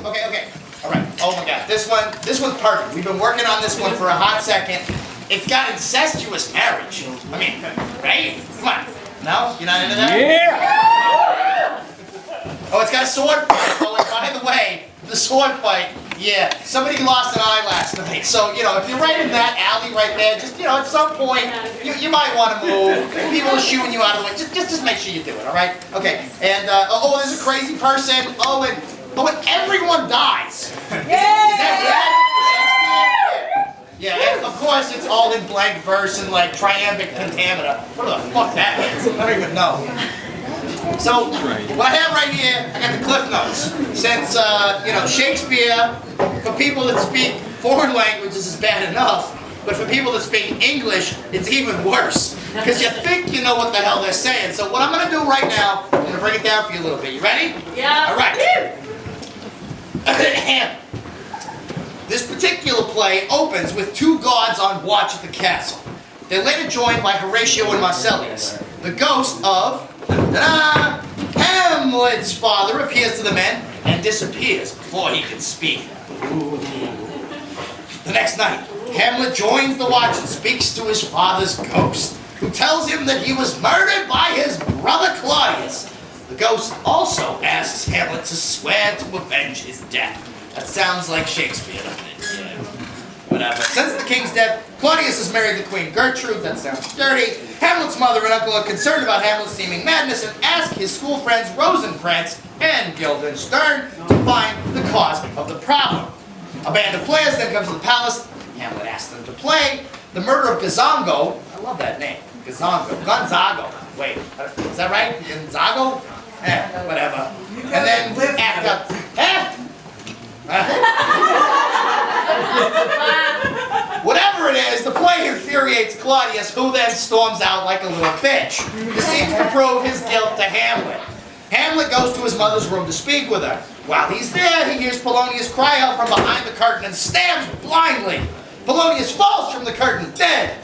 Okay. All right. Oh my God, this one's perfect. We've been working on this one for a hot second. It's got incestuous marriage. I mean, right? Come on. No? You're not into that? Yeah! Oh, it's got a sword fight. Oh, and by the way, the sword fight, yeah, somebody lost an eye last night. So, you know, if you're right in that alley right there, just, you know, at some point, you might want to move. People are shooing you out of the way. Just make sure you do it, all right? Okay, and, oh, there's a crazy person. Oh, and everyone dies. Is that bad? Yeah, and of course it's all in blank verse and like triambic pentameter. What the fuck that means? I don't even know. So, what I have right here, I got the Cliff Notes. Since, you know, Shakespeare, for people that speak foreign languages is bad enough, but for people that speak English, it's even worse. Because you think you know what the hell they're saying. So what I'm going to do right now, I'm going to break it down for you a little bit. You ready? Yeah. All right. This particular play opens with two guards on watch at the castle. They're later joined by Horatio and Marcellius. The ghost of Hamlet's father appears to the men and disappears before he can speak. The next night, Hamlet joins the watch and speaks to his father's ghost, who tells him that he was murdered by his brother Claudius. The ghost also asks Hamlet to swear to avenge his death. That sounds like Shakespeare, doesn't it? Yeah. Whatever. Since the king's death, Claudius has married the Queen Gertrude. That sounds dirty. Hamlet's mother and uncle are concerned about Hamlet's seeming madness and ask his school friends Rosencrantz and Guildenstern to find the cause of the problem. A band of players then comes to the palace. Hamlet asks them to play the murder of Gonzago. I love that name. Gonzago. Wait, is that right? Gonzago? Whatever. And then act up. Whatever it is, the play infuriates Claudius, who then storms out like a little bitch. This seems to prove his guilt to Hamlet. Hamlet goes to his mother's room to speak with her. While he's there, he hears Polonius cry out from behind the curtain and stabs blindly. Polonius falls from the curtain, dead.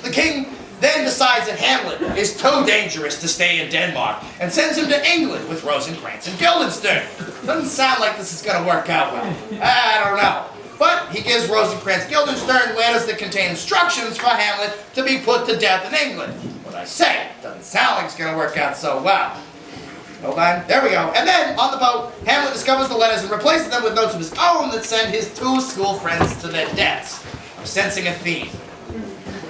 The king then decides that Hamlet is too dangerous to stay in Denmark and sends him to England with Rosencrantz and Guildenstern. Doesn't sound like this is going to work out well. I don't know. But he gives Rosencrantz Guildenstern letters that contain instructions for Hamlet to be put to death in England. What I say, doesn't sound like it's going to work out so well. Hold on, there we go. And then, on the boat, Hamlet discovers the letters and replaces them with notes of his own that send his two school friends to their deaths. I'm sensing a theme.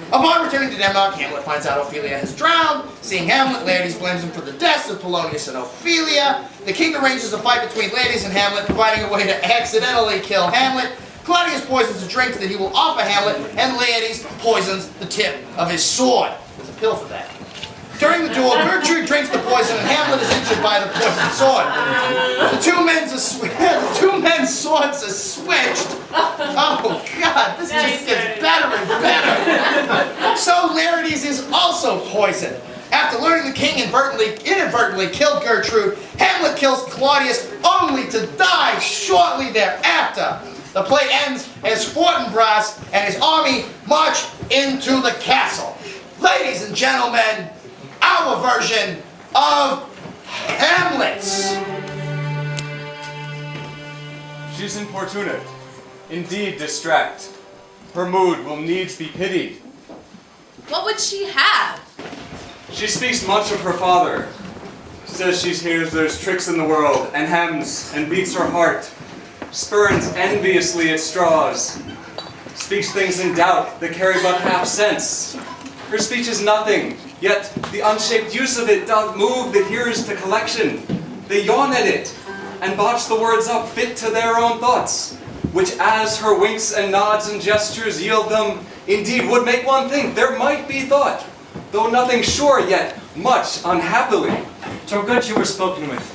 Upon returning to Denmark, Hamlet finds out Ophelia has drowned. Seeing Hamlet, Laretes blames him for the deaths of Polonius and Ophelia. The king arranges a fight between Laretes and Hamlet, providing a way to accidentally kill Hamlet. Claudius poisons a drink that he will offer Hamlet, and Laertes poisons the tip of his sword. There's a pill for that. During the duel, Gertrude drinks the poison, and Hamlet is injured by the poisoned sword. The two men's swords are switched. Oh God, this just gets better and better. So Laertes is also poisoned. After learning the king inadvertently killed Gertrude, Hamlet kills Claudius only to die shortly thereafter. The play ends as Fortinbras and his army march into the castle. Ladies and gentlemen, our version of Hamlet. She's importunate, indeed distract. Her mood will needs be pitied. What would she have? She speaks much of her father. Says she hears there's tricks in the world, and hems and beats her heart. Spurns enviously at straws. Speaks things in doubt that carry but half sense. Her speech is nothing, yet the unshaped use of it doth move the hearers to collection. They yawn at it, and botch the words up fit to their own thoughts, which as her winks and nods and gestures yield them, indeed would make one think there might be thought, though nothing sure yet, much unhappily. 'Twere good you were spoken with.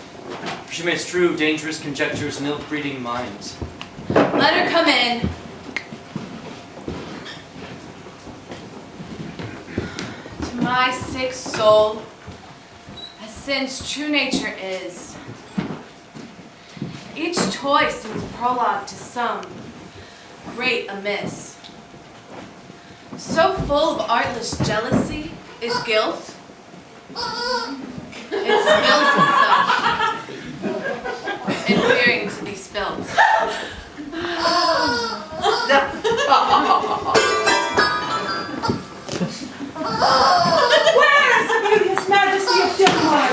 She makes true, dangerous conjectures in ill-breeding minds. Let her come in. To my sick soul, as sin's true nature is, each toy seems prologue to some great amiss. So full of artless jealousy is guilt, it spills itself, in fearing to be spilled. built. Where is the beauteous majesty of Denmark?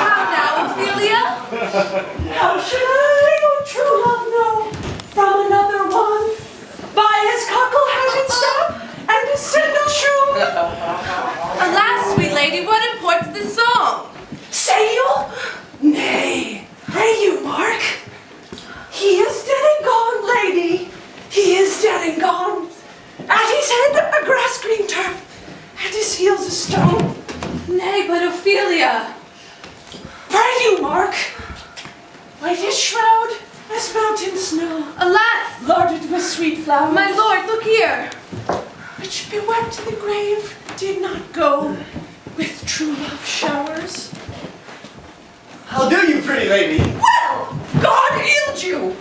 How now, Ophelia? How should I, oh true love, know from another one? By his cockle hatted staff and his sandal shoe. Alas, sweet lady, what imports this song? Say you? Nay, pray you, Mark. He is dead and gone, lady. He is dead and gone. At his head a grass green turf, at his heels a stone. Nay, but Ophelia. Pray you, Mark. White his shroud as mountain snow, Alas, larded with sweet flowers. my lord, look here. Which bewept to the grave did not go with true love showers. How do you, pretty lady? Well, God healed you.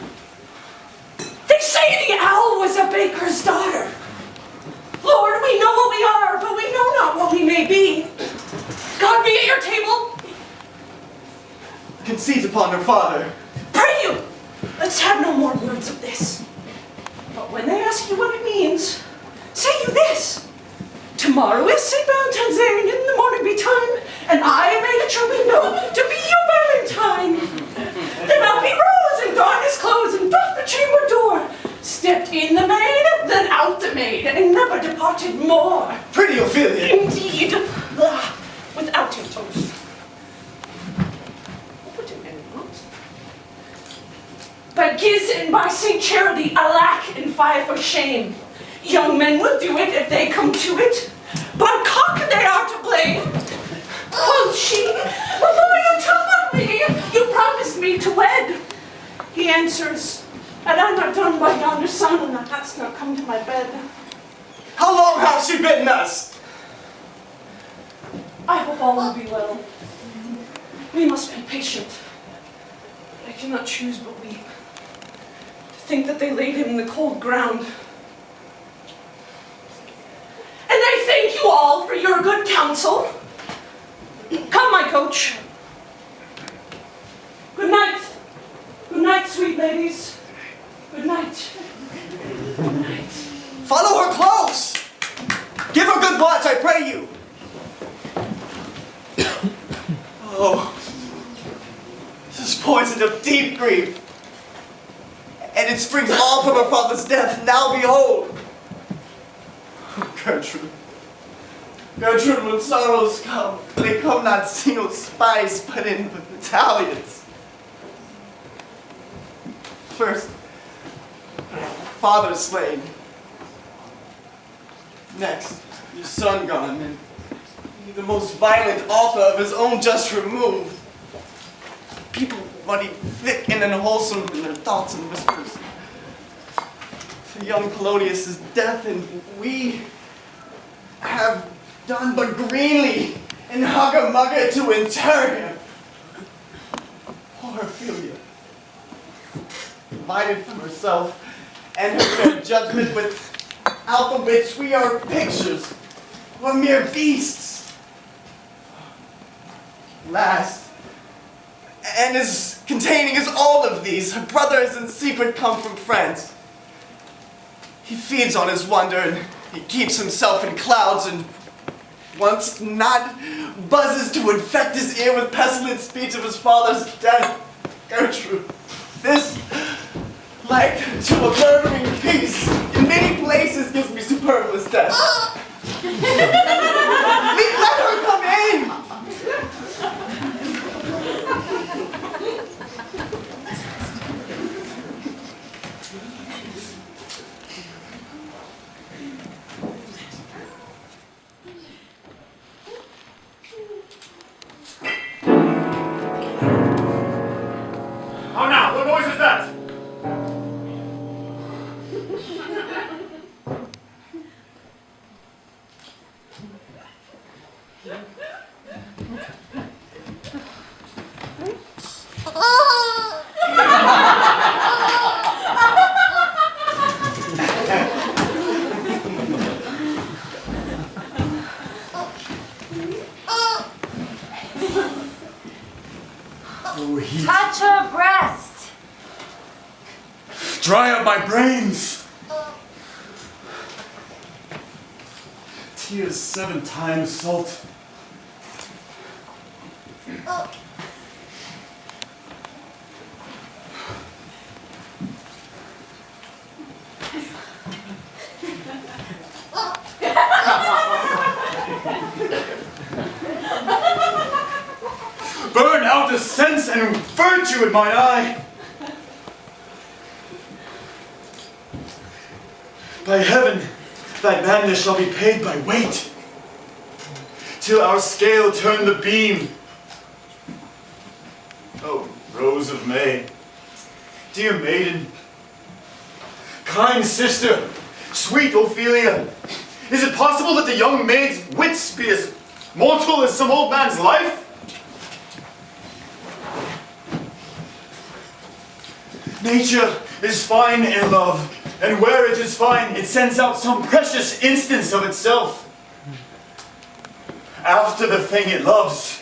They say the owl was a baker's daughter. Lord, we know what we are, but we know not what we may be. God be at your table. Conceit upon her father. Pray you, let's have no more words of this. But when they ask you what it means, say you this. Tomorrow is St. Valentine's Day, and in the morning betime, and I made a true window to be your Valentine. Then up he rose and donned his clothes and doffed the chamber door, stepped in the maid, then out the maid, and never departed more. Pretty Ophelia. Indeed, without an oath. What do men want? By Giz and by St. Charity, alack and fie for shame. Young men will do it if they come to it. By cock they are to blame. Quoth she, although you told me, you promised me to wed. He answers, had I not done by yonder sun, and thou hadst not come to my bed. How long hath she bitten us? I hope all will be well. We must be patient. I cannot choose but weep. To think that they laid him in the cold ground. And I thank you all for your good counsel. Come, my coach. Good night. Good night, sweet ladies. Good night. Good night. Follow her close. Give her good watch, I pray you. Oh, this is poisoned of deep grief. And it springs all from her father's death. Now behold. Gertrude. Gertrude, when sorrows come, they come not single spice, but in battalions. First, her father slain. Next, your son gone, and the most violent author of his own just removed. People muddy thick and unwholesome in their thoughts and whispers. For young Polonius' death, and we have done but greenly and hugger-mugger to inter him. Poor Ophelia, divided from herself and her fair judgment, without the which we are pictures, we're mere beasts. Last, and is containing is all of these, her brother is in secret come from France. He feeds on his wonder, and he keeps himself in clouds, and once not buzzes to infect his ear with pestilent speech of his father's death. Gertrude, this, like to a murmuring peace, in many places gives me superfluous death. Let her come in! How now? What noise is that? Dry up my brains. Tears 7 times salt. Burn out the sense and virtue in my eye. By heaven, thy madness shall be paid by weight, till our scale turn the beam. Oh, Rose of May, dear maiden, kind sister, sweet Ophelia, is it possible that the young maid's wits be as mortal as some old man's life? Nature is fine in love, and where it is fine, it sends out some precious instance of itself. After the thing it loves.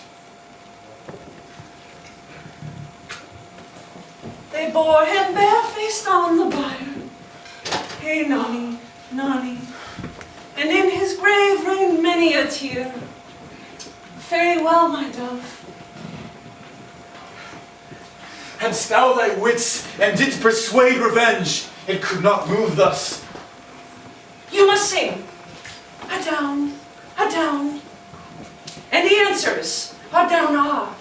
They bore him barefaced on the bier. Hey, Nonny, Nonny. And in his grave rained many a tear. Fare ye well, my dove. Hadst thou thy wits, and didst persuade revenge, it could not move thus. You must sing. Adown, adown. And the answers, adown ah.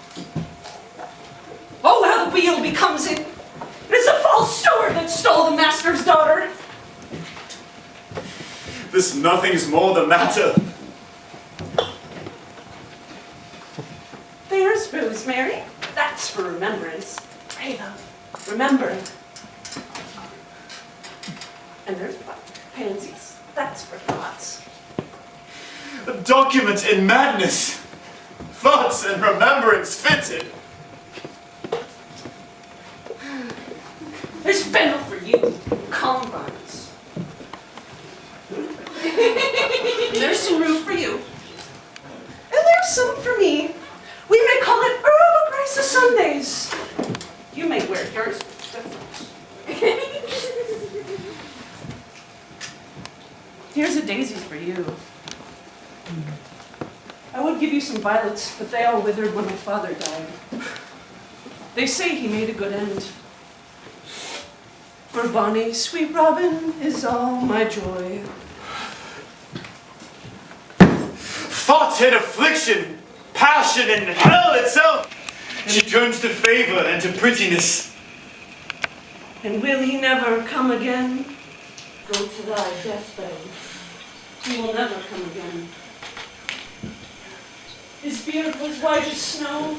Oh, how the wheel becomes it. It is a false steward that stole the master's daughter. This nothing's more the matter. There's rosemary. That's for remembrance. Pray, love, remember. And there's pansies. That's for thoughts. A document in madness. Thoughts and remembrance fitted. There's fennel for you, combines. There's some rue for you. And there's some for me. We may call it Herb of Grace of Sundays. You may wear yours with difference. Here's a daisy for you. I would give you some violets, but they all withered when my father died. They say he made a good end. For bonny sweet Robin is all my joy. Thought and affliction, passion and hell itself. She turns to favor and to prettiness. And will he never come again? Go to thy deathbed. He will never come again. His beard was white as snow.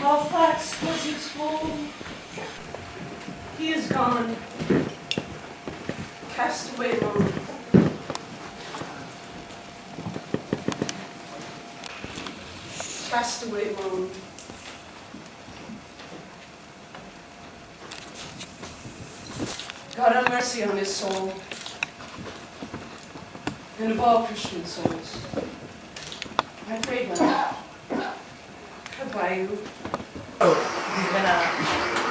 All flax was his wool. He is gone. Cast away lone. Cast away lone. God have mercy on his soul, and of all Christian souls. I pray, God. Goodbye, you. I'm gonna